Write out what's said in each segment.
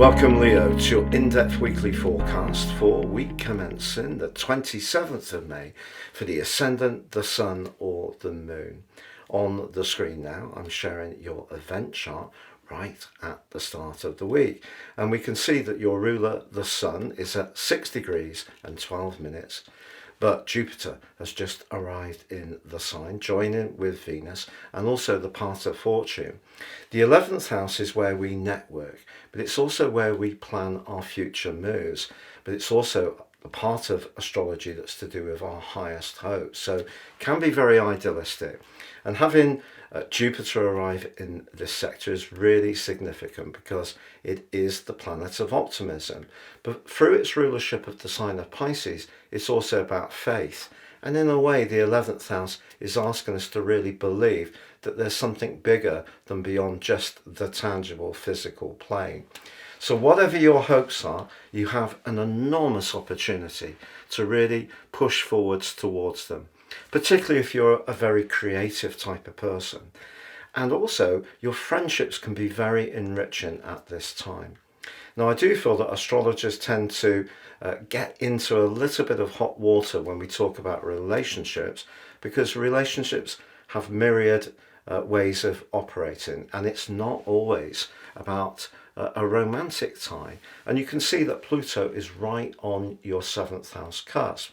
Welcome, Leo, to your in-depth weekly forecast for week commencing the 27th of May for the Ascendant, the Sun or the Moon. On the screen now, I'm sharing your event chart right at the start of the week. And we can see that your ruler, the Sun, is at 6 degrees and 12 minutes. But Jupiter has just arrived in the sign, joining with Venus and also the part of fortune. The 11th house is where we network, but it's also where we plan our future moves. But it's also a part of astrology that's to do with our highest hopes. So it can be very idealistic. And having Jupiter arrive in this sector is really significant because it is the planet of optimism. But through its rulership of the sign of Pisces, it's also about faith. And in a way, the 11th house is asking us to really believe that there's something bigger than beyond just the tangible physical plane. So whatever your hopes are, you have an enormous opportunity to really push forwards towards them, particularly if you're a very creative type of person. And also, your friendships can be very enriching at this time. Now, I do feel that astrologers tend to get into a little bit of hot water when we talk about relationships, because relationships have myriad ways of operating, and it's not always about a romantic tie. And you can see that Pluto is right on your 7th house cusp.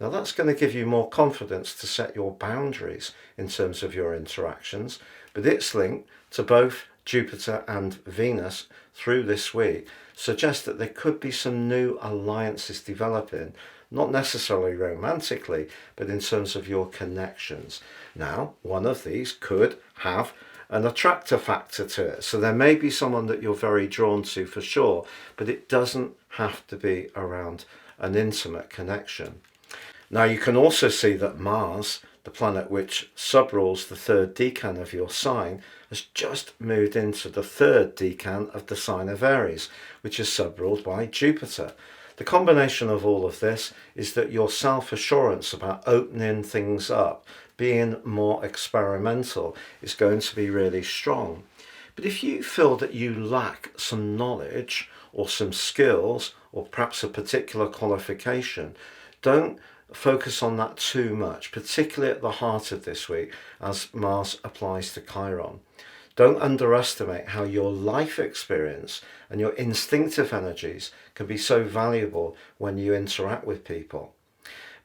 Now that's going to give you more confidence to set your boundaries in terms of your interactions, but its link to both Jupiter and Venus through this week suggests that there could be some new alliances developing, not necessarily romantically, but in terms of your connections. Now, one of these could have an attractor factor to it. So there may be someone that you're very drawn to for sure, but it doesn't have to be around an intimate connection. Now you can also see that Mars, the planet which subrules the third decan of your sign, has just moved into the third decan of the sign of Aries, which is subruled by Jupiter. The combination of all of this is that your self-assurance about opening things up, being more experimental, is going to be really strong. But if you feel that you lack some knowledge or some skills or perhaps a particular qualification, don't focus on that too much, particularly at the heart of this week as Mars applies to Chiron. Don't underestimate how your life experience and your instinctive energies can be so valuable when you interact with people.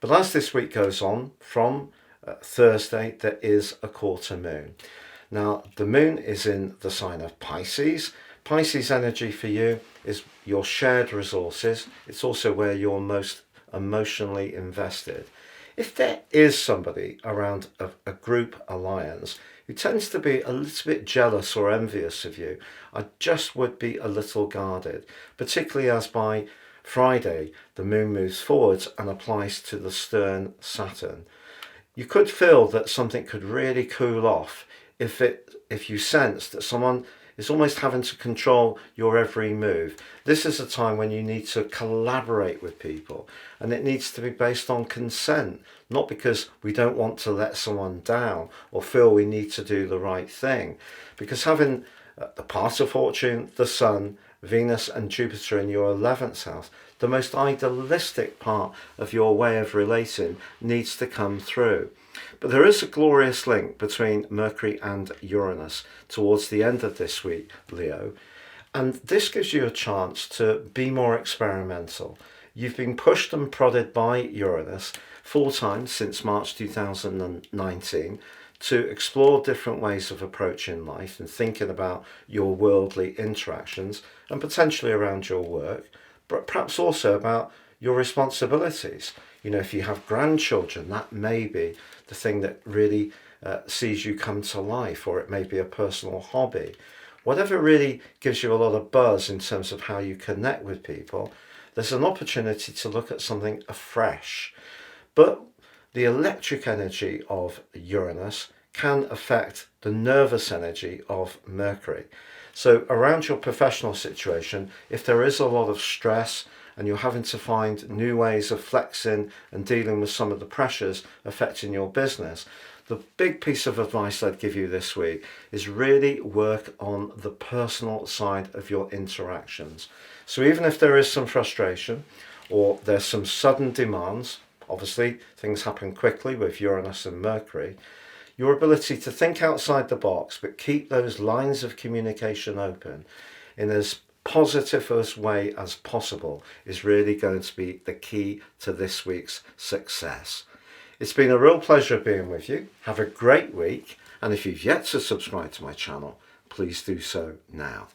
But as this week goes on, from Thursday, there is a quarter moon. Now, the moon is in the sign of Pisces. Pisces energy for you is your shared resources. It's also where you're most emotionally invested. If there is somebody around a group alliance who tends to be a little bit jealous or envious of you, I just would be a little guarded, particularly as by Friday the moon moves forwards and applies to the stern Saturn. You could feel that something could really cool off if you sense that someone is almost having to control your every move. This is a time when you need to collaborate with people, and it needs to be based on consent, not because we don't want to let someone down or feel we need to do the right thing. Because having the part of fortune, the Sun, Venus and Jupiter in your 11th house, the most idealistic part of your way of relating needs to come through. But there is a glorious link between Mercury and Uranus towards the end of this week, Leo, and this gives you a chance to be more experimental. You've been pushed and prodded by Uranus full time since March 2019 to explore different ways of approaching life and thinking about your worldly interactions and potentially around your work, but perhaps also about your responsibilities. You know, if you have grandchildren, that may be the thing that really sees you come to life, or it may be a personal hobby. Whatever really gives you a lot of buzz in terms of how you connect with people, there's an opportunity to look at something afresh. But the electric energy of Uranus can affect the nervous energy of Mercury. So around your professional situation, if there is a lot of stress and you're having to find new ways of flexing and dealing with some of the pressures affecting your business, the big piece of advice I'd give you this week is really work on the personal side of your interactions. So even if there is some frustration or there's some sudden demands, obviously things happen quickly with Uranus and Mercury, your ability to think outside the box but keep those lines of communication open in as positive as way as possible is really going to be the key to this week's success. It's been a real pleasure being with you. Have a great week, and if you've yet to subscribe to my channel, please do so now.